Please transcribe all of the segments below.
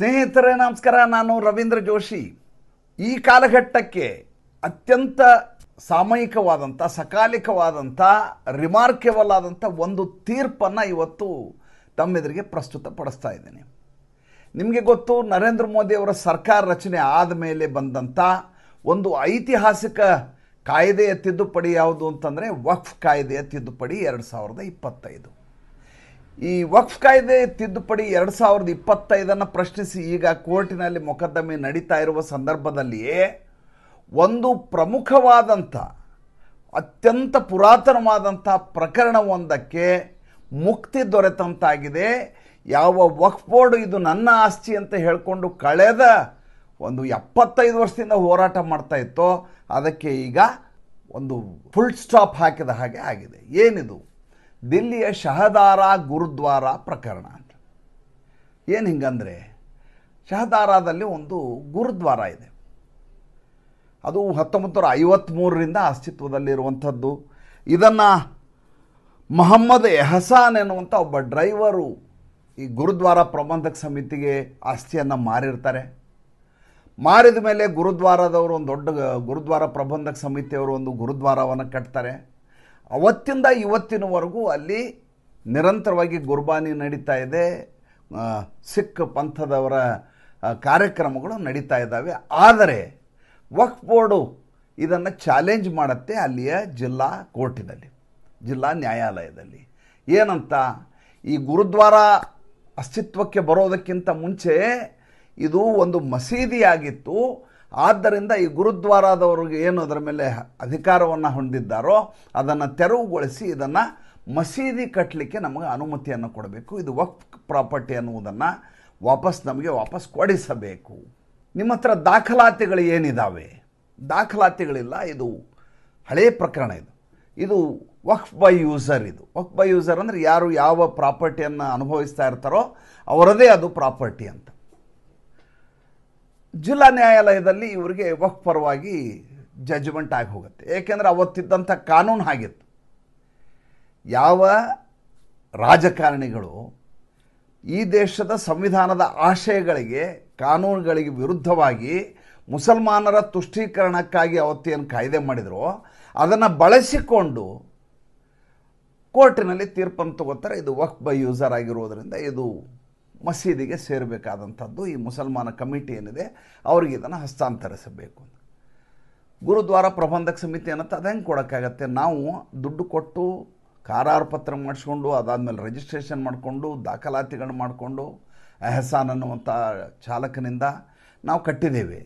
ಸ್ನೇಹಿತರೇ ನಮಸ್ಕಾರ. ನಾನು ರವೀಂದ್ರ ಜೋಶಿ. ಈ ಕಾಲಘಟ್ಟಕ್ಕೆ ಅತ್ಯಂತ ಸಾಮಯಿಕವಾದಂಥ ಸಕಾಲಿಕವಾದಂಥ ರಿಮಾರ್ಕೆಬಲ್ ಆದಂಥ ಒಂದು ತೀರ್ಪನ್ನು ಇವತ್ತು ತಮ್ಮೆದುರಿಗೆ ಪ್ರಸ್ತುತಪಡಿಸ್ತಾ ಇದ್ದೀನಿ. ನಿಮಗೆ ಗೊತ್ತು, ನರೇಂದ್ರ ಮೋದಿಯವರ ಸರ್ಕಾರ ರಚನೆ ಆದಮೇಲೆ ಬಂದಂಥ ಒಂದು ಐತಿಹಾಸಿಕ ಕಾಯ್ದೆಯ ತಿದ್ದುಪಡಿ ಯಾವುದು ಅಂತಂದರೆ ವಕ್ಫ್ ಕಾಯ್ದೆಯ ತಿದ್ದುಪಡಿ 2025. ಈ ವಕ್ಫ್ ಕಾಯ್ದೆ ತಿದ್ದುಪಡಿ 2025 ಪ್ರಶ್ನಿಸಿ ಈಗ ಕೋರ್ಟಿನಲ್ಲಿ ಮೊಕದ್ದಮೆ ನಡೀತಾ ಇರುವ ಸಂದರ್ಭದಲ್ಲಿಯೇ ಒಂದು ಪ್ರಮುಖವಾದಂಥ ಅತ್ಯಂತ ಪುರಾತನವಾದಂಥ ಪ್ರಕರಣವೊಂದಕ್ಕೆ ಮುಕ್ತಿ ದೊರೆತಂತಾಗಿದೆ. ಯಾವ ವಕ್ಫ್ ಬೋರ್ಡ್ ಇದು ನನ್ನ ಆಸ್ತಿ ಅಂತ ಹೇಳಿಕೊಂಡು ಕಳೆದ ಒಂದು 75 ವರ್ಷದಿಂದ ಹೋರಾಟ ಮಾಡ್ತಾ ಇತ್ತೋ ಅದಕ್ಕೆ ಈಗ ಒಂದು ಫುಲ್ ಸ್ಟಾಪ್ ಹಾಕಿದ ಹಾಗೆ ಆಗಿದೆ. ಏನಿದು? ದಿಲ್ಲಿಯ ಶಹದಾರಾ ಗುರುದ್ವಾರ ಪ್ರಕರಣ ಅಂತ. ಏನು ಹಿಂಗಂದರೆ, ಶಹದಾರಾದಲ್ಲಿ ಒಂದು ಗುರುದ್ವಾರ ಇದೆ. ಅದು 1953ರಿಂದ ಅಸ್ತಿತ್ವದಲ್ಲಿರುವಂಥದ್ದು. ಇದನ್ನು ಮೊಹಮ್ಮದ್ ಎಹಸಾನ್ ಎನ್ನುವಂಥ ಒಬ್ಬ ಡ್ರೈವರು ಈ ಗುರುದ್ವಾರ ಪ್ರಬಂಧಕ ಸಮಿತಿಗೆ ಆಸ್ತಿಯನ್ನು ಮಾರಿರ್ತಾರೆ. ಮಾರಿದ ಮೇಲೆ ಗುರುದ್ವಾರದವರು ಒಂದು ದೊಡ್ಡ ಗುರುದ್ವಾರ ಪ್ರಬಂಧಕ ಸಮಿತಿಯವರು ಒಂದು ಗುರುದ್ವಾರವನ್ನು ಕಟ್ತಾರೆ. ಅವತ್ತಿಂದ ಇವತ್ತಿನವರೆಗೂ ಅಲ್ಲಿ ನಿರಂತರವಾಗಿ ಗುರ್ಬಾನಿ ನಡೀತಾ ಇದೆ. ಸಿಖ್ ಪಂಥದವರ ಕಾರ್ಯಕ್ರಮಗಳು ನಡೀತಾ ಇದ್ದಾವೆ. ಆದರೆ ವಕ್ಫ್ ಬೋರ್ಡು ಇದನ್ನು ಚಾಲೆಂಜ್ ಮಾಡುತ್ತೆ ಅಲ್ಲಿಯ ಜಿಲ್ಲಾ ಕೋರ್ಟಿನಲ್ಲಿ, ಜಿಲ್ಲಾ ನ್ಯಾಯಾಲಯದಲ್ಲಿ. ಏನಂತ, ಈ ಗುರುದ್ವಾರ ಅಸ್ತಿತ್ವಕ್ಕೆ ಬರೋದಕ್ಕಿಂತ ಮುಂಚೆ ಇದು ಒಂದು ಮಸೀದಿಯಾಗಿತ್ತು. ಆದ್ದರಿಂದ ಈ ಗುರುದ್ವಾರದವ್ರಿಗೆ ಏನು ಅದರ ಮೇಲೆ ಅಧಿಕಾರವನ್ನು ಹೊಂದಿದ್ದಾರೋ ಅದನ್ನು ತೆರವುಗೊಳಿಸಿ ಇದನ್ನು ಮಸೀದಿ ಕಟ್ಟಲಿಕ್ಕೆ ನಮಗೆ ಅನುಮತಿಯನ್ನು ಕೊಡಬೇಕು. ಇದು ವಕ್ಫ್ ಪ್ರಾಪರ್ಟಿ ಅನ್ನುವುದನ್ನು ನಮಗೆ ವಾಪಸ್ ಕೊಡಿಸಬೇಕು. ನಿಮ್ಮ ಹತ್ರ ದಾಖಲಾತಿಗಳು ಏನಿದ್ದಾವೆ? ದಾಖಲಾತಿಗಳಿಲ್ಲ. ಇದು ಹಳೆಯ ಪ್ರಕರಣ. ಇದು ವಕ್ಫ್ ಬೈ ಯೂಸರ್. ಇದು ವಕ್ಫ್ ಬೈ ಯೂಸರ್ ಅಂದರೆ ಯಾರು ಯಾವ ಪ್ರಾಪರ್ಟಿಯನ್ನು ಅನುಭವಿಸ್ತಾ ಇರ್ತಾರೋ ಅವರದೇ ಅದು ಪ್ರಾಪರ್ಟಿ ಅಂತ. ಜಿಲ್ಲಾ ನ್ಯಾಯಾಲಯದಲ್ಲಿ ಇವರಿಗೆ ವಕ್ಫ್ ಪರವಾಗಿ ಜಡ್ಜ್ಮೆಂಟ್ ಆಗಿ ಹೋಗುತ್ತೆ. ಏಕೆಂದರೆ ಅವತ್ತಿದ್ದಂಥ ಕಾನೂನು ಆಗಿತ್ತು. ಯಾವ ರಾಜಕಾರಣಿಗಳು ಈ ದೇಶದ ಸಂವಿಧಾನದ ಆಶಯಗಳಿಗೆ ಕಾನೂನುಗಳಿಗೆ ವಿರುದ್ಧವಾಗಿ ಮುಸಲ್ಮಾನರ ತುಷ್ಟೀಕರಣಕ್ಕಾಗಿ ಅವತ್ತೇನು ಕಾಯ್ದೆ ಮಾಡಿದರೋ ಅದನ್ನು ಬಳಸಿಕೊಂಡು ಕೋರ್ಟಿನಲ್ಲಿ ತೀರ್ಪನ್ನು ತಗೋತಾರೆ. ಇದು ವಕ್ಫ್ ಬೈ ಯೂಸರ್ ಆಗಿರೋದರಿಂದ ಇದು ಮಸೀದಿಗೆ ಸೇರಬೇಕಾದಂಥದ್ದು. ಈ ಮುಸಲ್ಮಾನ ಕಮಿಟಿ ಏನಿದೆ ಅವ್ರಿಗೆ ಇದನ್ನು ಹಸ್ತಾಂತರಿಸಬೇಕು. ಗುರುದ್ವಾರ ಪ್ರಬಂಧಕ ಸಮಿತಿ ಅನ್ನತ್ತೆ ಅದು ಹೆಂಗೆ ಕೊಡೋಕ್ಕಾಗತ್ತೆ? ನಾವು ದುಡ್ಡು ಕೊಟ್ಟು ಕಾರಾರು ಪತ್ರ ಮಾಡಿಸ್ಕೊಂಡು ಅದಾದಮೇಲೆ ರಿಜಿಸ್ಟ್ರೇಷನ್ ಮಾಡಿಕೊಂಡು ದಾಖಲಾತಿಗಳನ್ನ ಮಾಡಿಕೊಂಡು ಎಹಸಾನ್ ಅನ್ನುವಂಥ ಚಾಲಕನಿಂದ ನಾವು ಕಟ್ಟಿದ್ದೇವೆ.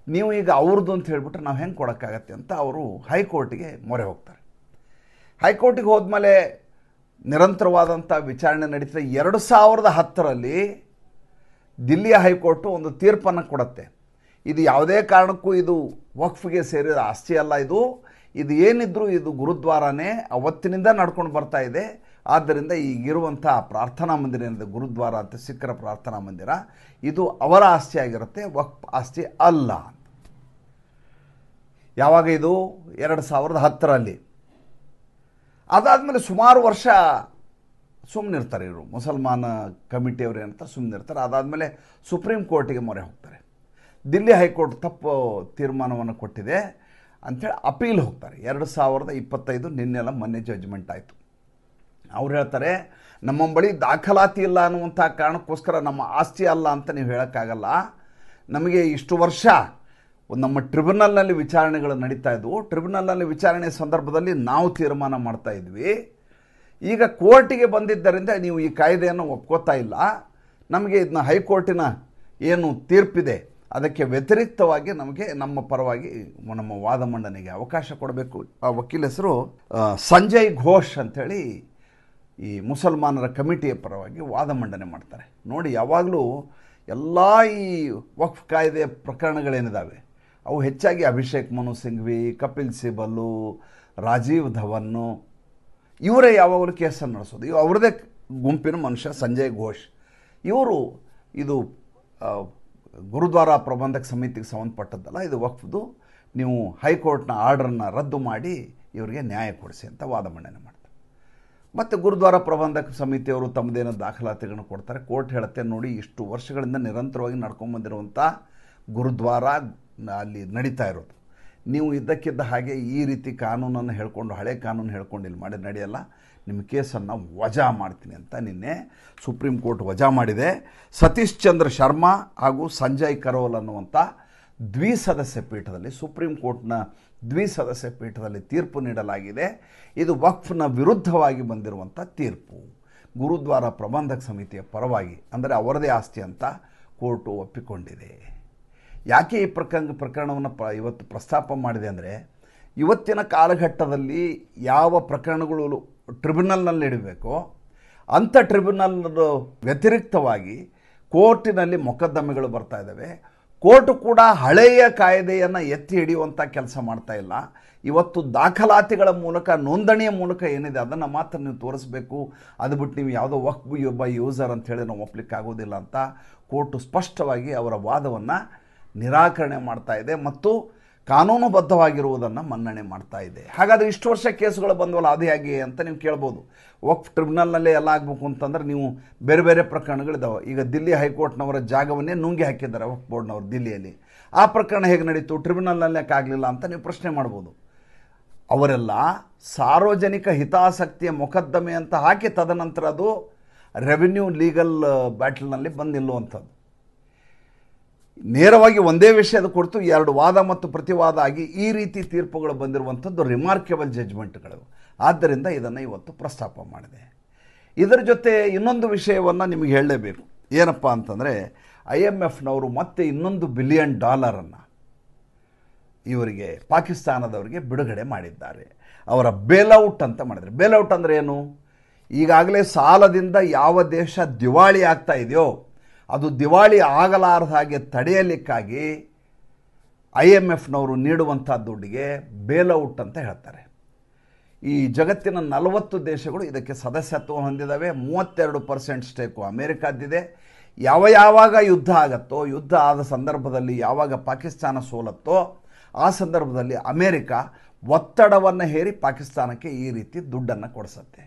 ನೀವು ಈಗ ಅವ್ರದ್ದು ಅಂತ ಹೇಳಿಬಿಟ್ರೆ ನಾವು ಹೆಂಗೆ ಕೊಡೋಕ್ಕಾಗತ್ತೆ ಅಂತ ಅವರು ಹೈಕೋರ್ಟಿಗೆ ಮೊರೆ ಹೋಗ್ತಾರೆ. ಹೈಕೋರ್ಟಿಗೆ ಹೋದ್ಮೇಲೆ ನಿರಂತರವಾದಂಥ ವಿಚಾರಣೆ ನಡೀತದೆ. 2010ರಲ್ಲಿ ದಿಲ್ಲಿಯ ಹೈಕೋರ್ಟು ಒಂದು ತೀರ್ಪನ್ನು ಕೊಡುತ್ತೆ. ಇದು ಯಾವುದೇ ಕಾರಣಕ್ಕೂ ಇದು ವಕ್ಫ್ಗೆ ಸೇರಿದ ಆಸ್ತಿ ಅಲ್ಲ. ಇದು ಏನಿದ್ರೂ ಇದು ಗುರುದ್ವಾರನೇ ಅವತ್ತಿನಿಂದ ನಡ್ಕೊಂಡು ಬರ್ತಾ ಇದೆ. ಆದ್ದರಿಂದ ಈಗಿರುವಂಥ ಪ್ರಾರ್ಥನಾ ಮಂದಿರ ಏನಿದೆ ಗುರುದ್ವಾರ ಅಂತ, ಸಿಖ್ಖರ ಪ್ರಾರ್ಥನಾ ಮಂದಿರ, ಇದು ಅವರ ಆಸ್ತಿ ಆಗಿರುತ್ತೆ, ವಕ್ಫ್ ಆಸ್ತಿ ಅಲ್ಲ. ಯಾವಾಗ ಇದು? 2010ರಲ್ಲಿ. ಅದಾದಮೇಲೆ ಸುಮಾರು ವರ್ಷ ಸುಮ್ಮನಿರ್ತಾರೆ ಇವರು, ಮುಸಲ್ಮಾನ ಕಮಿಟಿಯವರು ಏನಂತ ಸುಮ್ಮನಿರ್ತಾರೆ. ಅದಾದಮೇಲೆ ಸುಪ್ರೀಂ ಕೋರ್ಟಿಗೆ ಮೊರೆ ಹೋಗ್ತಾರೆ. ದಿಲ್ಲಿ ಹೈಕೋರ್ಟ್ ತಪ್ಪು ತೀರ್ಮಾನವನ್ನು ಕೊಟ್ಟಿದೆ ಅಂಥೇಳಿ ಅಪೀಲ್ ಹೋಗ್ತಾರೆ. 2025 ನಿನ್ನೆಲ್ಲ ಮೊನ್ನೆ ಜಡ್ಜ್ಮೆಂಟ್ ಆಯಿತು. ಅವ್ರು ಹೇಳ್ತಾರೆ, ನಮ್ಮ ಬಳಿ ದಾಖಲಾತಿ ಇಲ್ಲ ಅನ್ನುವಂಥ ಕಾರಣಕ್ಕೋಸ್ಕರ ನಮ್ಮ ಆಸ್ತಿ ಅಲ್ಲ ಅಂತ ನೀವು ಹೇಳೋಕ್ಕಾಗಲ್ಲ. ನಮಗೆ ಇಷ್ಟು ವರ್ಷ ನಮ್ಮ ಟ್ರಿಬ್ಯುನಲ್ನಲ್ಲಿ ವಿಚಾರಣೆಗಳು ನಡೀತಾ ಇದ್ವು. ಟ್ರಿಬ್ಯುನಲ್ನಲ್ಲಿ ವಿಚಾರಣೆ ಸಂದರ್ಭದಲ್ಲಿ ನಾವು ತೀರ್ಮಾನ ಮಾಡ್ತಾ ಇದ್ವಿ. ಈಗ ಕೋರ್ಟಿಗೆ ಬಂದಿದ್ದರಿಂದ ನೀವು ಈ ಕಾಯ್ದೆಯನ್ನು ಒಪ್ಕೋತಾ ಇಲ್ಲ. ನಮಗೆ ಇದನ್ನ ಹೈಕೋರ್ಟಿನ ಏನು ತೀರ್ಪಿದೆ ಅದಕ್ಕೆ ವ್ಯತಿರಿಕ್ತವಾಗಿ ನಮಗೆ ನಮ್ಮ ಪರವಾಗಿ ನಮ್ಮ ವಾದ ಮಂಡನೆಗೆ ಅವಕಾಶ ಕೊಡಬೇಕು. ಆ ವಕೀಲ ಹೆಸರು ಸಂಜಯ್ ಘೋಷ್ ಅಂಥೇಳಿ ಈ ಮುಸಲ್ಮಾನರ ಕಮಿಟಿಯ ಪರವಾಗಿ ವಾದ ಮಂಡನೆ ಮಾಡ್ತಾರೆ. ನೋಡಿ, ಯಾವಾಗಲೂ ಎಲ್ಲ ಈ ವಕ್ಫ್ ಕಾಯ್ದೆಯ ಪ್ರಕರಣಗಳೇನಿದ್ದಾವೆ ಅವು ಹೆಚ್ಚಾಗಿ ಅಭಿಷೇಕ್ ಮನು ಸಿಂಘ್ವಿ, ಕಪಿಲ್ ಸಿಬಲ್ಲು, ರಾಜೀವ್ ಧವನ್ನು ಇವರೇ ಯಾವಾಗಲೂ ಕೇಸನ್ನು ನಡೆಸೋದು. ಇವು ಅವ್ರದ್ದೇ ಗುಂಪಿನ ಮನುಷ್ಯ ಸಂಜಯ್ ಘೋಷ್. ಇವರು ಇದು ಗುರುದ್ವಾರ ಪ್ರಬಂಧಕ ಸಮಿತಿಗೆ ಸಂಬಂಧಪಟ್ಟದ್ದಲ್ಲ, ಇದು ವಕ್ಫ್ದು, ನೀವು ಹೈಕೋರ್ಟ್ನ ಆರ್ಡ್ರನ್ನು ರದ್ದು ಮಾಡಿ ಇವರಿಗೆ ನ್ಯಾಯ ಕೊಡಿಸಿ ಅಂತ ವಾದ ಮಂಡನೆ ಮಾಡ್ತಾರೆ. ಮತ್ತು ಗುರುದ್ವಾರ ಪ್ರಬಂಧಕ ಸಮಿತಿಯವರು ತಮ್ಮದೇನೋ ದಾಖಲಾತಿಗಳನ್ನು ಕೊಡ್ತಾರೆ. ಕೋರ್ಟ್ ಹೇಳುತ್ತೆ, ನೋಡಿ ಇಷ್ಟು ವರ್ಷಗಳಿಂದ ನಿರಂತರವಾಗಿ ನಡ್ಕೊಂಬಂದಿರುವಂಥ ಗುರುದ್ವಾರ ಅಲ್ಲಿ ನಡೀತಾ ಇರೋದು, ನೀವು ಇದ್ದಕ್ಕಿದ್ದ ಹಾಗೆ ಈ ರೀತಿ ಕಾನೂನನ್ನು ಹೇಳ್ಕೊಂಡು ಹಳೆ ಕಾನೂನು ಹೇಳ್ಕೊಂಡು ಇಲ್ಲಿ ಮಾಡಿ ನಡೆಯಲ್ಲ, ನಿಮ್ಮ ಕೇಸನ್ನು ವಜಾ ಮಾಡ್ತೀನಿ ಅಂತ ನಿನ್ನೆ ಸುಪ್ರೀಂ ಕೋರ್ಟ್ ವಜಾ ಮಾಡಿದೆ. ಸತೀಶ್ ಚಂದ್ರ ಶರ್ಮಾ ಹಾಗೂ ಸಂಜಯ್ ಕರೋಲ್ ಅನ್ನುವಂಥ ದ್ವಿಸದಸ್ಯ ಪೀಠದಲ್ಲಿ, ಸುಪ್ರೀಂ ಕೋರ್ಟ್ನ ದ್ವಿಸದಸ್ಯ ಪೀಠದಲ್ಲಿ ತೀರ್ಪು ನೀಡಲಾಗಿದೆ. ಇದು ವಕ್ಫ್ನ ವಿರುದ್ಧವಾಗಿ ಬಂದಿರುವಂಥ ತೀರ್ಪು. ಗುರುದ್ವಾರ ಪ್ರಬಂಧಕ ಸಮಿತಿಯ ಪರವಾಗಿ, ಅಂದರೆ ಅವರದೇ ಆಸ್ತಿ ಅಂತ ಕೋರ್ಟು ಒಪ್ಪಿಕೊಂಡಿದೆ. ಯಾಕೆ ಈ ಪ್ರಕರಣವನ್ನು ಇವತ್ತು ಪ್ರಸ್ತಾಪ ಮಾಡಿದೆ ಅಂದರೆ, ಇವತ್ತಿನ ಕಾಲಘಟ್ಟದಲ್ಲಿ ಯಾವ ಪ್ರಕರಣಗಳು ಟ್ರಿಬ್ಯುನಲ್ನಲ್ಲಿ ಇಡಬೇಕೋ ಅಂಥ ಟ್ರಿಬ್ಯುನಲ್ ವ್ಯತಿರಿಕ್ತವಾಗಿ ಕೋರ್ಟಿನಲ್ಲಿ ಮೊಕದ್ದಮೆಗಳು ಬರ್ತಾ ಇದ್ದಾವೆ. ಕೋರ್ಟು ಕೂಡ ಹಳೆಯ ಕಾಯ್ದೆಯನ್ನು ಎತ್ತಿ ಹಿಡಿಯುವಂಥ ಕೆಲಸ ಮಾಡ್ತಾ ಇಲ್ಲ. ಇವತ್ತು ದಾಖಲಾತಿಗಳ ಮೂಲಕ, ನೋಂದಣಿಯ ಮೂಲಕ ಏನಿದೆ ಅದನ್ನು ಮಾತ್ರ ನೀವು ತೋರಿಸಬೇಕು, ಅದು ಬಿಟ್ಟು ನೀವು ಯಾವುದೋ ವಕ್ಫ್ ಬೈ ಯೂಸರ್ ಅಂಥೇಳಿ ನಾವು ಒಪ್ಪಲಿಕ್ಕೆ ಆಗೋದಿಲ್ಲ ಅಂತ ಕೋರ್ಟು ಸ್ಪಷ್ಟವಾಗಿ ಅವರ ವಾದವನ್ನು ನಿರಾಕರಣೆ ಮಾಡ್ತಾ ಇದೆ ಮತ್ತು ಕಾನೂನುಬದ್ಧವಾಗಿರುವುದನ್ನು ಮನ್ನಣೆ ಮಾಡ್ತಾ ಇದೆ. ಹಾಗಾದರೆ ಇಷ್ಟು ವರ್ಷ ಕೇಸುಗಳು ಬಂದವಲ್ಲ, ಅದು ಹೇಗೆ ಅಂತ ನೀವು ಕೇಳ್ಬೋದು. ವಕ್ಫ್ ಟ್ರಿಬ್ಯುನಲ್ನಲ್ಲೇ ಎಲ್ಲ ಆಗಬೇಕು ಅಂತಂದ್ರೆ ನೀವು ಬೇರೆ ಬೇರೆ ಪ್ರಕರಣಗಳಿದ್ದಾವೆ. ಈಗ ದಿಲ್ಲಿ ಹೈಕೋರ್ಟ್ನವರ ಜಾಗವನ್ನೇ ನುಂಗಿ ಹಾಕಿದ್ದಾರೆ ವಕ್ಫ್ ಬೋರ್ಡ್ನವರು ದಿಲ್ಲಿಯಲ್ಲಿ. ಆ ಪ್ರಕರಣ ಹೇಗೆ ನಡೀತು, ಟ್ರಿಬ್ಯುನಲ್ನಲ್ಲೇ ಆಗಲಿಲ್ಲ ಅಂತ ನೀವು ಪ್ರಶ್ನೆ ಮಾಡ್ಬೋದು. ಅವರೆಲ್ಲ ಸಾರ್ವಜನಿಕ ಹಿತಾಸಕ್ತಿಯ ಮೊಕದ್ದಮೆ ಅಂತ ಹಾಕಿ ತದನಂತರ ಅದು ರೆವಿನ್ಯೂ ಲೀಗಲ್ ಬ್ಯಾಟಲ್ನಲ್ಲಿ ಬಂದು ನಿಲ್ಲುವಂಥದ್ದು. ನೇರವಾಗಿ ಒಂದೇ ವಿಷಯದ ಕುರಿತು ಎರಡು ವಾದ ಮತ್ತು ಪ್ರತಿವಾದ ಆಗಿ ಈ ರೀತಿ ತೀರ್ಪುಗಳು ಬಂದಿರುವಂಥದ್ದು ರಿಮಾರ್ಕೆಬಲ್ ಜಡ್ಜ್ಮೆಂಟ್ಗಳು. ಆದ್ದರಿಂದ ಇದನ್ನು ಇವತ್ತು ಪ್ರಸ್ತಾಪ ಮಾಡಿದೆ. ಇದರ ಜೊತೆ ಇನ್ನೊಂದು ವಿಷಯವನ್ನು ನಿಮಗೆ ಹೇಳಲೇಬೇಕು. ಏನಪ್ಪ ಅಂತಂದರೆ, IMFನವರು ಮತ್ತೆ $1 ಬಿಲಿಯನ್ ಇವರಿಗೆ ಪಾಕಿಸ್ತಾನದವರಿಗೆ ಬಿಡುಗಡೆ ಮಾಡಿದ್ದಾರೆ. ಅವರ ಬೇಲ್ಔಟ್ ಅಂತ ಮಾಡಿದ್ದಾರೆ. ಬೇಲ್ಔಟ್ ಅಂದರೆ ಏನು? ಈಗಾಗಲೇ ಸಾಲದಿಂದ ಯಾವ ದೇಶ ದಿವಾಳಿ ಆಗ್ತಾ ಇದೆಯೋ ಅದು ದಿವಾಳಿ ಆಗಲಾರದ ಹಾಗೆ ತಡೆಯಲಿಕ್ಕಾಗಿ IMFನವರು ನೀಡುವಂಥ ದುಡ್ಡಿಗೆ ಬೇಲ್ಔಟ್ ಅಂತ ಹೇಳ್ತಾರೆ. ಈ ಜಗತ್ತಿನ 40 ದೇಶಗಳು ಇದಕ್ಕೆ ಸದಸ್ಯತ್ವ ಹೊಂದಿದ್ದಾವೆ. 32% ಸ್ಟೇಕು ಅಮೇರಿಕಾದ್ದಿದೆ. ಯಾವಾಗ ಯುದ್ಧ ಆಗತ್ತೋ, ಯುದ್ಧ ಆದ ಸಂದರ್ಭದಲ್ಲಿ ಯಾವಾಗ ಪಾಕಿಸ್ತಾನ ಸೋಲತ್ತೋ ಆ ಸಂದರ್ಭದಲ್ಲಿ ಅಮೇರಿಕ ಒತ್ತಡವನ್ನು ಹೇರಿ ಪಾಕಿಸ್ತಾನಕ್ಕೆ ಈ ರೀತಿ ದುಡ್ಡನ್ನು ಕೊಡಿಸುತ್ತೆ.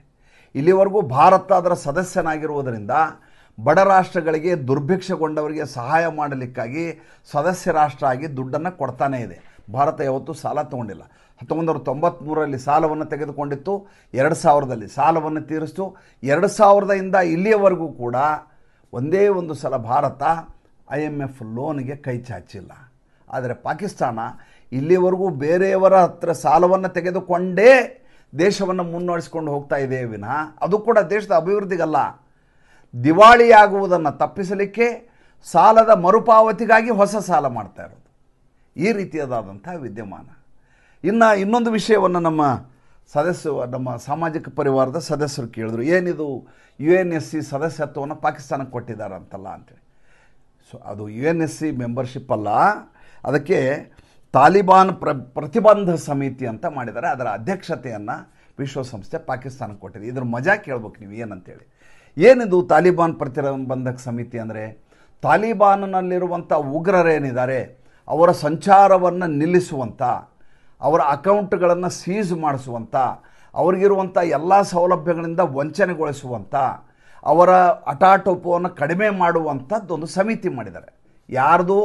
ಇಲ್ಲಿವರೆಗೂ ಭಾರತ ಅದರ ಸದಸ್ಯನಾಗಿರುವುದರಿಂದ ಬಡ ರಾಷ್ಟ್ರಗಳಿಗೆ, ದುರ್ಭಿಕ್ಷಗೊಂಡವರಿಗೆ ಸಹಾಯ ಮಾಡಲಿಕ್ಕಾಗಿ ಸದಸ್ಯ ರಾಷ್ಟ್ರ ಆಗಿ ದುಡ್ಡನ್ನು ಕೊಡ್ತಾನೇ ಇದೆ. ಭಾರತ ಯಾವತ್ತೂ ಸಾಲ ತಗೊಂಡಿಲ್ಲ. 1993ರಲ್ಲಿ ಸಾಲವನ್ನು ತೆಗೆದುಕೊಂಡಿತ್ತು, 2000ದಲ್ಲಿ ಸಾಲವನ್ನು ತೀರಿಸ್ತು. 2000ದಿಂದ ಇಲ್ಲಿಯವರೆಗೂ ಕೂಡ ಒಂದೇ ಒಂದು ಸಲ ಭಾರತ IMF ಲೋನ್ಗೆ ಕೈ ಚಾಚಿಲ್ಲ. ಆದರೆ ಪಾಕಿಸ್ತಾನ ಇಲ್ಲಿವರೆಗೂ ಬೇರೆಯವರ ಹತ್ರ ಸಾಲವನ್ನು ತೆಗೆದುಕೊಂಡೇ ದೇಶವನ್ನು ಮುನ್ನಡೆಸ್ಕೊಂಡು ಹೋಗ್ತಾ ಇದೆ ವಿನಃ ಅದು ಕೂಡ ದೇಶದ ಅಭಿವೃದ್ಧಿಗಲ್ಲ. ದಿವಾಳಿಯಾಗುವುದನ್ನು ತಪ್ಪಿಸಲಿಕ್ಕೆ ಸಾಲದ ಮರುಪಾವತಿಗಾಗಿ ಹೊಸ ಸಾಲ ಮಾಡ್ತಾ ಇರೋದು. ಈ ರೀತಿಯಾದಂಥ ವಿದ್ಯಮಾನ. ಇನ್ನೊಂದು ವಿಷಯವನ್ನು ನಮ್ಮ ಸಾಮಾಜಿಕ ಪರಿವಾರದ ಸದಸ್ಯರು ಕೇಳಿದ್ರು, ಏನಿದು UNSC ಸದಸ್ಯತ್ವವನ್ನು ಪಾಕಿಸ್ತಾನಕ್ಕೆ ಕೊಟ್ಟಿದ್ದಾರೆ ಅಂತಲ್ಲ ಅಂತೇಳಿ. ಸೊ ಅದು UNSC ಮೆಂಬರ್ಶಿಪ್ ಅಲ್ಲ, ಅದಕ್ಕೆ ತಾಲಿಬಾನ್ ಪ್ರತಿಬಂಧ ಸಮಿತಿ ಅಂತ ಮಾಡಿದ್ದಾರೆ. ಅದರ ಅಧ್ಯಕ್ಷತೆಯನ್ನು ವಿಶ್ವಸಂಸ್ಥೆ ಪಾಕಿಸ್ತಾನಕ್ಕೆ ಕೊಟ್ಟಿದೆ. ಇದ್ರ ಮಜಾ ಕೇಳ್ಬೇಕು ನೀವು ಏನಂತೇಳಿ. ಏನಿದು ತಾಲಿಬಾನ್ ಪ್ರತಿಬಂಧಕ ಸಮಿತಿ ಅಂದರೆ, ತಾಲಿಬಾನ್ನಲ್ಲಿರುವಂಥ ಉಗ್ರರೇನಿದ್ದಾರೆ ಅವರ ಸಂಚಾರವನ್ನು ನಿಲ್ಲಿಸುವಂಥ, ಅವರ ಅಕೌಂಟ್ಗಳನ್ನು ಸೀಸ್ ಮಾಡಿಸುವಂಥ, ಅವ್ರಿಗಿರುವಂಥ ಎಲ್ಲ ಸೌಲಭ್ಯಗಳಿಂದ ವಂಚನೆಗೊಳಿಸುವಂಥ, ಅವರ ಅಟಾಟೋಪವನ್ನು ಕಡಿಮೆ ಮಾಡುವಂಥದ್ದೊಂದು ಸಮಿತಿ ಮಾಡಿದ್ದಾರೆ. ಯಾರ್ದು?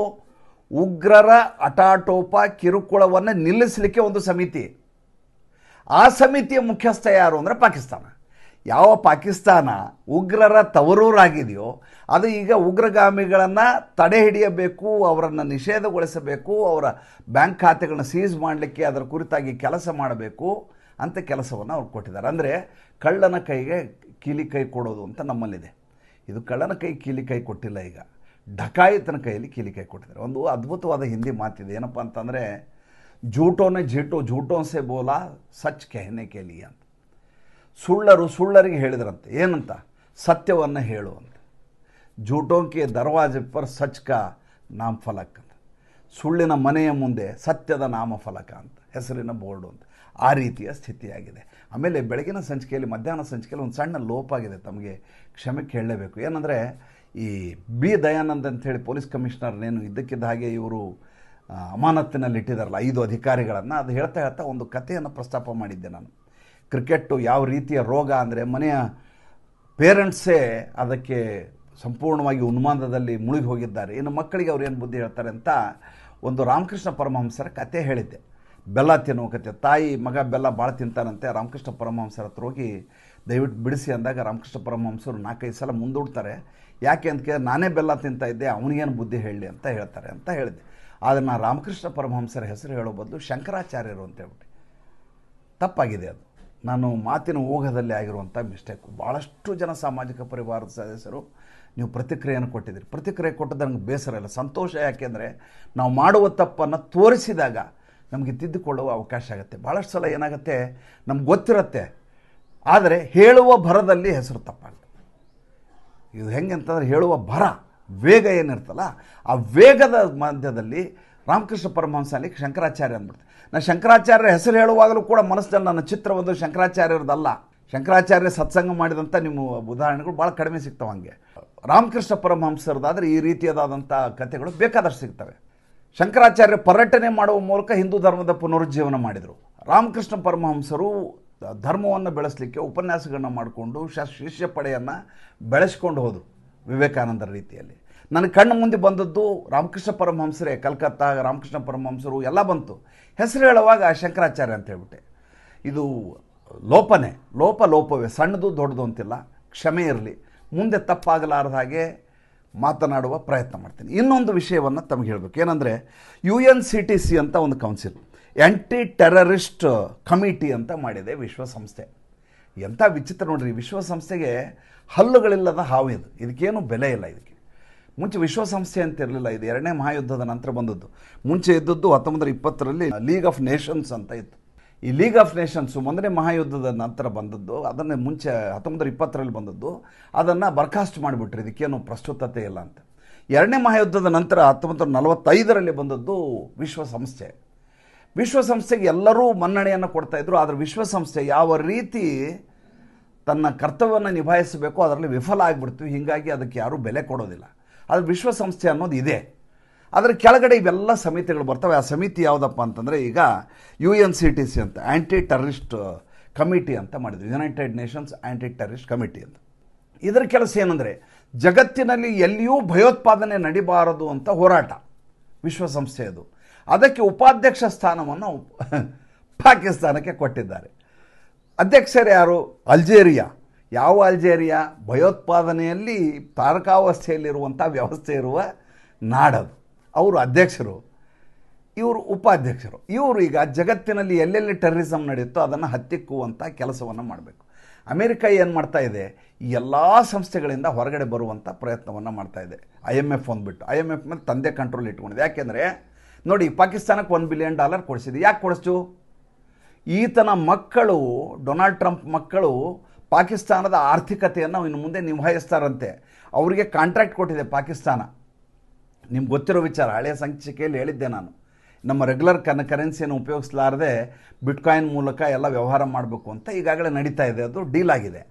ಉಗ್ರರ ಅಟಾಟೋಪ ಕಿರುಕುಳವನ್ನು ನಿಲ್ಲಿಸಲಿಕ್ಕೆ ಒಂದು ಸಮಿತಿ. ಆ ಸಮಿತಿಯ ಮುಖ್ಯಸ್ಥ ಯಾರು ಅಂದರೆ ಪಾಕಿಸ್ತಾನ. ಯಾವ ಪಾಕಿಸ್ತಾನ ಉಗ್ರರ ತವರೂರಾಗಿದೆಯೋ ಅದು ಈಗ ಉಗ್ರಗಾಮಿಗಳನ್ನು ತಡೆ ಹಿಡಿಯಬೇಕು, ಅವರನ್ನು ನಿಷೇಧಗೊಳಿಸಬೇಕು, ಅವರ ಬ್ಯಾಂಕ್ ಖಾತೆಗಳನ್ನು ಸೀಸ್ ಮಾಡಲಿಕ್ಕೆ ಅದರ ಕುರಿತಾಗಿ ಕೆಲಸ ಮಾಡಬೇಕು ಅಂತ ಕೆಲಸವನ್ನು ಅವ್ರು ಕೊಟ್ಟಿದ್ದಾರೆ. ಅಂದರೆ ಕಳ್ಳನ ಕೈಗೆ ಕೀಲಿ ಕೈ ಕೊಡೋದು ಅಂತ ನಮ್ಮಲ್ಲಿದೆ. ಇದು ಕಳ್ಳನ ಕೈ ಕೀಲಿ ಕೈ ಕೊಟ್ಟಿಲ್ಲ, ಈಗ ಢಕಾಯಿತನ ಕೈಯಲ್ಲಿ ಕೀಲಿ ಕೈ ಕೊಟ್ಟಿದ್ದಾರೆ. ಒಂದು ಅದ್ಭುತವಾದ ಹಿಂದಿ ಮಾತಿದೆ, ಏನಪ್ಪ ಅಂತಂದರೆ, ಝೂಟೋನೆ ಝೀಟೋ ಝೂಟೋನ್ಸೆ ಬೋಲಾ ಸಚ್ ಕೆಹನೆ ಕೆ ಲಿಯೆ ಅಂತ. ಸುಳ್ಳರಿಗೆ ಹೇಳಿದ್ರಂತೆ, ಏನಂತ? ಸತ್ಯವನ್ನು ಹೇಳು ಅಂತ. ಝೂಟೋಂಕೆ ದರ್ವಾಜೆ ಪರ್ ಸಚ್ ಕಾ ನಾಮ್ ಫಲಕ್ ಅಂತ. ಸುಳ್ಳಿನ ಮನೆಯ ಮುಂದೆ ಸತ್ಯದ ನಾಮಫಲಕ ಅಂತ ಹೆಸರಿನ ಬೋರ್ಡು ಅಂತ. ಆ ರೀತಿಯ ಸ್ಥಿತಿಯಾಗಿದೆ. ಆಮೇಲೆ ಬೆಳಗಿನ ಸಂಚಿಕೆಯಲ್ಲಿ, ಮಧ್ಯಾಹ್ನ ಸಂಚಿಕೆಯಲ್ಲಿ ಒಂದು ಸಣ್ಣ ಲೋಪ ಆಗಿದೆ, ತಮಗೆ ಕ್ಷಮೆ ಕೇಳಲೇಬೇಕು. ಏನಂದರೆ, ಈ ಬಿ ದಯಾನಂದ್ ಅಂಥೇಳಿ ಪೊಲೀಸ್ ಕಮಿಷನರ್ನೇನು ಇದ್ದಕ್ಕಿದ್ದ ಹಾಗೆ ಇವರು ಅಮಾನತ್ತಿನಲ್ಲಿ ಇಟ್ಟಿದ್ದಾರಲ್ಲ 5 ಅಧಿಕಾರಿಗಳನ್ನು, ಅದು ಹೇಳ್ತಾ ಒಂದು ಕಥೆಯನ್ನು ಪ್ರಸ್ತಾಪ ಮಾಡಿದ್ದೆ ನಾನು. ಕ್ರಿಕೆಟ್ಟು ಯಾವ ರೀತಿಯ ರೋಗ ಅಂದರೆ ಮನೆಯ ಪೇರೆಂಟ್ಸೇ ಅದಕ್ಕೆ ಸಂಪೂರ್ಣವಾಗಿ ಉನ್ಮಾದದಲ್ಲಿ ಮುಳುಗಿ ಹೋಗಿದ್ದಾರೆ. ಇನ್ನು ಮಕ್ಕಳಿಗೆ ಅವ್ರು ಏನು ಬುದ್ಧಿ ಹೇಳ್ತಾರೆ ಅಂತ ಒಂದು ರಾಮಕೃಷ್ಣ ಪರಮಹಂಸರ ಕತೆ ಹೇಳಿದ್ದೆ. ಬೆಲ್ಲ ತಿನ್ನುವ ಕತೆ. ತಾಯಿ ಮಗ ಬೆಲ್ಲ ಭಾಳ ತಿಂತಾನಂತೆ. ರಾಮಕೃಷ್ಣ ಪರಮಹಂಸರ ಹತ್ರ ಹೋಗಿ ದಯವಿಟ್ಟು ಬಿಡಿಸಿ ಅಂದಾಗ ರಾಮಕೃಷ್ಣ ಪರಮಹಂಸರು 4-5 ಸಲ ಮುಂದೂಡ್ತಾರೆ. ಯಾಕೆ ಅಂತ ಕೇಳಿದ್ರೆ ನಾನೇ ಬೆಲ್ಲ ತಿಂತಾ ಇದ್ದೆ, ಅವನಿಗೇನು ಬುದ್ಧಿ ಹೇಳಲಿ ಅಂತ ಹೇಳ್ತಾರೆ ಅಂತ ಹೇಳಿದೆ. ಆದರೆ ನಾನು ರಾಮಕೃಷ್ಣ ಪರಮಹಂಸರ ಹೆಸರು ಹೇಳೋ ಬದಲು ಶಂಕರಾಚಾರ್ಯರು ಅಂತ ಹೇಳ್ಬಿಟ್ಟು ತಪ್ಪಾಗಿದೆ. ಅದು ನಾನು ಮಾತಿನ ಓಘದಲ್ಲಿ ಆಗಿರುವಂಥ ಮಿಸ್ಟೇಕು. ಭಾಳಷ್ಟು ಜನ ಸಾಮಾಜಿಕ ಪರಿವಾರದ ಸದಸ್ಯರು ನೀವು ಪ್ರತಿಕ್ರಿಯೆಯನ್ನು ಕೊಟ್ಟಿದ್ದೀರಿ. ಪ್ರತಿಕ್ರಿಯೆ ಕೊಟ್ಟದ್ದು ನನಗೆ ಬೇಸರ ಇಲ್ಲ, ಸಂತೋಷ. ಯಾಕೆಂದರೆ ನಾವು ಮಾಡುವ ತಪ್ಪನ್ನು ತೋರಿಸಿದಾಗ ನಮಗೆ ತಿದ್ದುಕೊಳ್ಳುವ ಅವಕಾಶ ಆಗುತ್ತೆ. ಭಾಳಷ್ಟು ಸಲ ಏನಾಗುತ್ತೆ, ನಮ್ಗೆ ಗೊತ್ತಿರುತ್ತೆ, ಆದರೆ ಹೇಳುವ ಭರದಲ್ಲಿ ಹೆಸರು ತಪ್ಪಾಗುತ್ತೆ. ಇದು ಹೆಂಗೆ ಅಂತಂದರೆ ಹೇಳುವ ಭರ, ವೇಗ ಏನಿರ್ತಲ್ಲ, ಆ ವೇಗದ ಮಧ್ಯದಲ್ಲಿ ರಾಮಕೃಷ್ಣ ಪರಮಹಂಸಲ್ಲಿ ಶಂಕರಾಚಾರ್ಯ ಅಂದ್ಬಿಡ್ತಾರೆ. ನಾನು ಶಂಕರಾಚಾರ್ಯರ ಹೆಸರು ಹೇಳುವಾಗಲೂ ಕೂಡ ಮನಸ್ಸಿನಲ್ಲಿ ನನ್ನ ಚಿತ್ರವೊಂದು ಶಂಕರಾಚಾರ್ಯರದಲ್ಲ. ಶಂಕರಾಚಾರ್ಯ ಸತ್ಸಂಗ ಮಾಡಿದಂಥ ನಿಮ್ಮ ಉದಾಹರಣೆಗಳು ಭಾಳ ಕಡಿಮೆ ಸಿಗ್ತವೆ. ಹಂಗೆ ರಾಮಕೃಷ್ಣ ಪರಮಹಂಸರದಾದರೆ ಈ ರೀತಿಯಾದಂಥ ಕಥೆಗಳು ಬೇಕಾದಷ್ಟು ಸಿಗ್ತವೆ. ಶಂಕರಾಚಾರ್ಯ ಪರ್ಯಟನೆ ಮಾಡುವ ಮೂಲಕ ಹಿಂದೂ ಧರ್ಮದ ಪುನರುಜ್ಜೀವನ ಮಾಡಿದರು. ರಾಮಕೃಷ್ಣ ಪರಮಹಂಸರು ಧರ್ಮವನ್ನು ಬೆಳೆಸಲಿಕ್ಕೆ ಉಪನ್ಯಾಸಗಳನ್ನ ಮಾಡಿಕೊಂಡು ಶಿಷ್ಯ ಪಡೆಯನ್ನು ಬೆಳೆಸ್ಕೊಂಡು ಹೋದರು ವಿವೇಕಾನಂದರ ರೀತಿಯಲ್ಲಿ. ನನ್ನ ಕಣ್ಣು ಮುಂದೆ ಬಂದದ್ದು ರಾಮಕೃಷ್ಣ ಪರಮಹಂಸರೇ. ಕಲ್ಕತ್ತಾ ರಾಮಕೃಷ್ಣ ಪರಮಹಂಸರು ಎಲ್ಲ ಬಂತು. ಹೆಸರು ಹೇಳುವಾಗ ಶಂಕರಾಚಾರ್ಯ ಅಂತ ಹೇಳ್ಬಿಟ್ಟೆ. ಇದು ಲೋಪವೇ, ಸಣ್ಣದು ದೊಡ್ಡದು ಅಂತಿಲ್ಲ. ಕ್ಷಮೆ ಇರಲಿ. ಮುಂದೆ ತಪ್ಪಾಗಲಾರದ ಹಾಗೆ ಮಾತನಾಡುವ ಪ್ರಯತ್ನ ಮಾಡ್ತೀನಿ. ಇನ್ನೊಂದು ವಿಷಯವನ್ನು ತಮಗೆ ಹೇಳಬೇಕು. ಏನಂದರೆ UNCTC ಅಂತ ಒಂದು ಕೌನ್ಸಿಲ್, ಆ್ಯಂಟಿ ಟೆರರಿಸ್ಟ್ ಕಮಿಟಿ ಅಂತ ಮಾಡಿದೆ ವಿಶ್ವಸಂಸ್ಥೆ. ಎಂಥ ವಿಚಿತ್ರ ನೋಡ್ರಿ, ವಿಶ್ವಸಂಸ್ಥೆಗೆ ಹಲ್ಲುಗಳಿಲ್ಲದ ಹಾವು ಇದು. ಇದಕ್ಕೇನು ಬೆಲೆ ಇಲ್ಲ. ಇದಕ್ಕೆ ಮುಂಚೆ ವಿಶ್ವಸಂಸ್ಥೆ ಅಂತ ಇರಲಿಲ್ಲ. ಇದು 2ನೇ ಮಹಾಯುದ್ಧದ ನಂತರ ಬಂದದ್ದು. ಮುಂಚೆ ಇದ್ದದ್ದು 1920ರಲ್ಲಿ ಲೀಗ್ ಆಫ್ ನೇಷನ್ಸ್ ಅಂತ ಇತ್ತು. ಈ ಲೀಗ್ ಆಫ್ ನೇಷನ್ಸು 1ನೇ ಮಹಾಯುದ್ಧದ ನಂತರ ಬಂದದ್ದು. ಅದನ್ನೇ ಮುಂಚೆ 1920ರಲ್ಲಿ ಬಂದದ್ದು. ಅದನ್ನು ಬರ್ಖಾಸ್ಟ್ ಮಾಡಿಬಿಟ್ರು, ಇದಕ್ಕೇನು ಪ್ರಸ್ತುತತೆ ಇಲ್ಲ ಅಂತ. 2ನೇ ಮಹಾಯುದ್ಧದ ನಂತರ 1945ರಲ್ಲಿ ಬಂದದ್ದು ವಿಶ್ವಸಂಸ್ಥೆ. ವಿಶ್ವಸಂಸ್ಥೆಗೆ ಎಲ್ಲರೂ ಮನ್ನಣೆಯನ್ನು ಕೊಡ್ತಾಯಿದ್ರು. ಆದರೆ ವಿಶ್ವಸಂಸ್ಥೆ ಯಾವ ರೀತಿ ತನ್ನ ಕರ್ತವ್ಯವನ್ನು ನಿಭಾಯಿಸಬೇಕು ಅದರಲ್ಲಿ ವಿಫಲ ಆಗಿಬಿಡ್ತೀವಿ. ಹೀಗಾಗಿ ಅದಕ್ಕೆ ಯಾರೂ ಬೆಲೆ ಕೊಡೋದಿಲ್ಲ. ಆದರೆ ವಿಶ್ವಸಂಸ್ಥೆ ಅನ್ನೋದು ಇದೆ. ಅದರ ಕೆಳಗಡೆ ಇವೆಲ್ಲ ಸಮಿತಿಗಳು ಬರ್ತವೆ. ಆ ಸಮಿತಿ ಯಾವುದಪ್ಪ ಅಂತಂದರೆ ಈಗ UNCTC ಅಂತ ಆ್ಯಂಟಿ ಟೆರರಿಸ್ಟ್ ಕಮಿಟಿ ಅಂತ ಮಾಡಿದ್ರು. ಯುನೈಟೆಡ್ ನೇಷನ್ಸ್ ಆ್ಯಂಟಿ ಟೆರರಿಸ್ಟ್ ಕಮಿಟಿ ಅಂತ. ಇದರ ಕೆಲಸ ಏನಂದರೆ ಜಗತ್ತಿನಲ್ಲಿ ಎಲ್ಲಿಯೂ ಭಯೋತ್ಪಾದನೆ ನಡಿಬಾರದು ಅಂತ ಹೋರಾಟ ವಿಶ್ವಸಂಸ್ಥೆಯದು. ಅದಕ್ಕೆ ಉಪಾಧ್ಯಕ್ಷ ಸ್ಥಾನವನ್ನು ಪಾಕಿಸ್ತಾನಕ್ಕೆ ಕೊಟ್ಟಿದ್ದಾರೆ. ಅಧ್ಯಕ್ಷರು ಯಾರು? ಅಲ್ಜೇರಿಯಾ. ಯಾವ ಅಲ್ಜೇರಿಯಾ? ಭಯೋತ್ಪಾದನೆಯಲ್ಲಿ ತಾರಕಾವಸ್ಥೆಯಲ್ಲಿರುವಂಥ ವ್ಯವಸ್ಥೆ ಇರುವ ನಾಡದು. ಅವರು ಅಧ್ಯಕ್ಷರು, ಇವರು ಉಪಾಧ್ಯಕ್ಷರು. ಇವರು ಈಗ ಜಗತ್ತಿನಲ್ಲಿ ಎಲ್ಲೆಲ್ಲಿ ಟೆರರಿಸಮ್ ನಡೆಯುತ್ತೋ ಅದನ್ನು ಹತ್ತಿಕ್ಕುವಂಥ ಕೆಲಸವನ್ನು ಮಾಡಬೇಕು. ಅಮೇರಿಕ ಏನು ಮಾಡ್ತಾ ಇದೆ, ಈ ಎಲ್ಲ ಸಂಸ್ಥೆಗಳಿಂದ ಹೊರಗಡೆ ಬರುವಂಥ ಪ್ರಯತ್ನವನ್ನು ಮಾಡ್ತಾ ಇದೆ. IMF ಒಂದ್ಬಿಟ್ಟು, IMF ಮೇಲೆ ತಂದೆ ಕಂಟ್ರೋಲ್ ಇಟ್ಕೊಂಡಿದೆ. ಯಾಕೆಂದರೆ ನೋಡಿ, ಪಾಕಿಸ್ತಾನಕ್ಕೆ $1 ಬಿಲಿಯನ್ ಕೊಡಿಸಿದೆ. ಯಾಕೆ ಕೊಡಿಸ್ತು? ಈತನ ಮಕ್ಕಳು, ಡೊನಾಲ್ಡ್ ಟ್ರಂಪ್ ಮಕ್ಕಳು ಪಾಕಿಸ್ತಾನದ ಆರ್ಥಿಕತೆಯನ್ನು ಇನ್ನು ಮುಂದೆ ನಿಭಾಯಿಸ್ತಾರಂತೆ. ಅವರಿಗೆ ಕಾಂಟ್ರಾಕ್ಟ್ ಕೊಟ್ಟಿದೆ ಪಾಕಿಸ್ತಾನ. ನಿಮ್ಗೆ ಗೊತ್ತಿರೋ ವಿಚಾರ, ಹಳೆಯ ಸಂಚಿಕೆಯಲ್ಲಿ ಹೇಳಿದ್ದೆ ನಾನು. ನಮ್ಮ ರೆಗ್ಯುಲರ್ ಕರೆನ್ಸಿಯನ್ನು ಉಪಯೋಗಿಸಲಾರದೆ ಬಿಟ್ಕಾಯಿನ್ ಮೂಲಕ ಎಲ್ಲ ವ್ಯವಹಾರ ಮಾಡಬೇಕು ಅಂತ ಈಗಾಗಲೇ ನಡೀತಾ ಇದೆ. ಅದು ಡೀಲ್ ಆಗಿದೆ.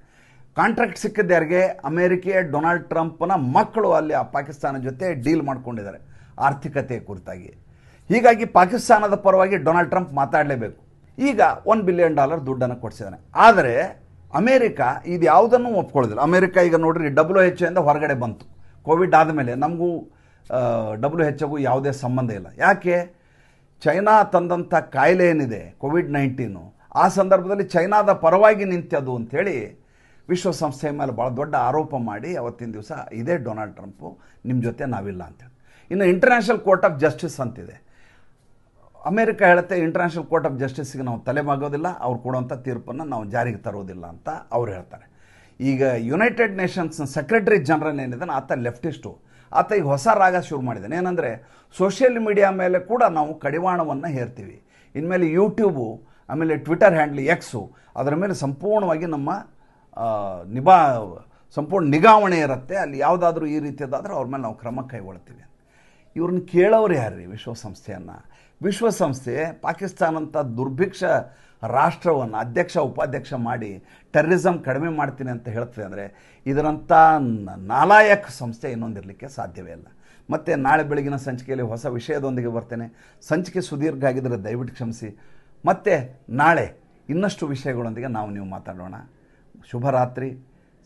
ಕಾಂಟ್ರಾಕ್ಟ್ ಸಿಕ್ಕಿದ್ದ ಯಾರಿಗೆ? ಅಮೇರಿಕೆಯ ಡೊನಾಲ್ಡ್ ಟ್ರಂಪ್ನ ಮಕ್ಕಳು ಅಲ್ಲಿ ಆ ಪಾಕಿಸ್ತಾನ ಜೊತೆ ಡೀಲ್ ಮಾಡ್ಕೊಂಡಿದ್ದಾರೆ ಆರ್ಥಿಕತೆ ಕುರಿತಾಗಿ. ಹೀಗಾಗಿ ಪಾಕಿಸ್ತಾನದ ಪರವಾಗಿ ಡೊನಾಲ್ಡ್ ಟ್ರಂಪ್ ಮಾತಾಡಲೇಬೇಕು. ಈಗ $1 ಬಿಲಿಯನ್ ದುಡ್ಡನ್ನು ಕೊಡಿಸಿದ್ದಾನೆ. ಆದರೆ ಅಮೇರಿಕ ಇದು ಯಾವುದನ್ನು ಒಪ್ಕೊಳ್ಳೋದಿಲ್ಲ. ಅಮೇರಿಕ ಈಗ ನೋಡ್ರಿ WHO ಇಂದ ಹೊರಗಡೆ ಬಂತು. ಕೋವಿಡ್ ಆದಮೇಲೆ ನಮಗೂ WHO ಯಾವುದೇ ಸಂಬಂಧ ಇಲ್ಲ. ಯಾಕೆ? ಚೈನಾ ತಂದಂಥ ಕಾಯಿಲೆ ಏನಿದೆ COVID-19, ಆ ಸಂದರ್ಭದಲ್ಲಿ ಚೈನಾದ ಪರವಾಗಿ ನಿಂತದ್ದು ಅಂಥೇಳಿ ವಿಶ್ವಸಂಸ್ಥೆಯ ಮೇಲೆ ಭಾಳ ದೊಡ್ಡ ಆರೋಪ ಮಾಡಿ ಅವತ್ತಿನ ದಿವಸ ಇದೇ ಡೊನಾಲ್ಡ್ ಟ್ರಂಪು ನಿಮ್ಮ ಜೊತೆ ನಾವಿಲ್ಲ ಅಂತೇಳಿ. ಇನ್ನು ಇಂಟರ್ನ್ಯಾಷನಲ್ ಕೋರ್ಟ್ ಆಫ್ ಜಸ್ಟಿಸ್ ಅಂತಿದೆ. ಅಮೇರಿಕ ಹೇಳುತ್ತೆ ಇಂಟರ್ನ್ಯಾಷನಲ್ ಕೋರ್ಟ್ ಆಫ್ ಜಸ್ಟಿಸ್ಗೆ ನಾವು ತಲೆಬಾಗೋದಿಲ್ಲ, ಅವ್ರು ಕೊಡುವಂಥ ತೀರ್ಪನ್ನು ನಾವು ಜಾರಿಗೆ ತರೋದಿಲ್ಲ ಅಂತ ಅವ್ರು ಹೇಳ್ತಾರೆ. ಈಗ ಯುನೈಟೆಡ್ ನೇಷನ್ಸ್ನ ಸೆಕ್ರೆಟರಿ ಜನರಲ್ ಏನಿದ್ದಾನೆ ಆತ ಲೆಫ್ಟಿಸ್ಟು. ಆತ ಈಗ ಹೊಸ ರಾಗ ಶುರು ಮಾಡಿದ್ದಾನೆ. ಏನಂದರೆ ಸೋಷಿಯಲ್ ಮೀಡಿಯಾ ಮೇಲೆ ಕೂಡ ನಾವು ಕಡಿವಾಣವನ್ನು ಹೇರ್ತೀವಿ. ಇನ್ಮೇಲೆ ಯೂಟ್ಯೂಬು, ಆಮೇಲೆ ಟ್ವಿಟರ್ ಹ್ಯಾಂಡ್ಲ್ ಎಕ್ಸು, ಅದರ ಮೇಲೆ ಸಂಪೂರ್ಣವಾಗಿ ನಮ್ಮ ಸಂಪೂರ್ಣ ನಿಗಾವಣೆ ಇರುತ್ತೆ. ಅಲ್ಲಿ ಯಾವುದಾದ್ರೂ ಈ ರೀತಿಯದಾದರೆ ಅವ್ರ ಮೇಲೆ ನಾವು ಕ್ರಮ ಕೈಗೊಳ್ತೀವಿ. ಇವ್ರನ್ನ ಕೇಳೋರು ಯಾರು ರೀ ವಿಶ್ವಸಂಸ್ಥೆಯನ್ನು? ವಿಶ್ವಸಂಸ್ಥೆ ಪಾಕಿಸ್ತಾನ ಅಂತ ದುರ್ಭಿಕ್ಷ ರಾಷ್ಟ್ರವನ್ನು ಅಧ್ಯಕ್ಷ ಉಪಾಧ್ಯಕ್ಷ ಮಾಡಿ ಟೆರರಿಸಮ್ ಕಡಿಮೆ ಮಾಡ್ತೀನಿ ಅಂತ ಹೇಳ್ತದೆ ಅಂದರೆ ಇದರಂಥ ನಾಲಾಯಕ ಸಂಸ್ಥೆ ಇನ್ನೊಂದಿರಲಿಕ್ಕೆ ಸಾಧ್ಯವೇ ಇಲ್ಲ. ಮತ್ತು ನಾಳೆ ಬೆಳಗಿನ ಸಂಚಿಕೆಯಲ್ಲಿ ಹೊಸ ವಿಷಯದೊಂದಿಗೆ ಬರ್ತೇನೆ. ಸಂಚಿಕೆ ಸುದೀರ್ಘ ಆಗಿದ್ದರೆ ದಯವಿಟ್ಟು ಕ್ಷಮಿಸಿ. ಮತ್ತು ನಾಳೆ ಇನ್ನಷ್ಟು ವಿಷಯಗಳೊಂದಿಗೆ ನೀವು ಮಾತಾಡೋಣ. ಶುಭರಾತ್ರಿ.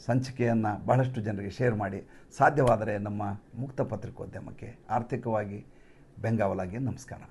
ಸಂಚಿಕೆಯನ್ನು ಬಹಳಷ್ಟು ಜನರಿಗೆ ಶೇರ್ ಮಾಡಿ, ಸಾಧ್ಯವಾದರೆ ನಮ್ಮ ಮುಕ್ತ ಪತ್ರಿಕೋದ್ಯಮಕ್ಕೆ ಆರ್ಥಿಕವಾಗಿ ಬೆಂಗಾವಲಾಗಿ. ನಮಸ್ಕಾರ.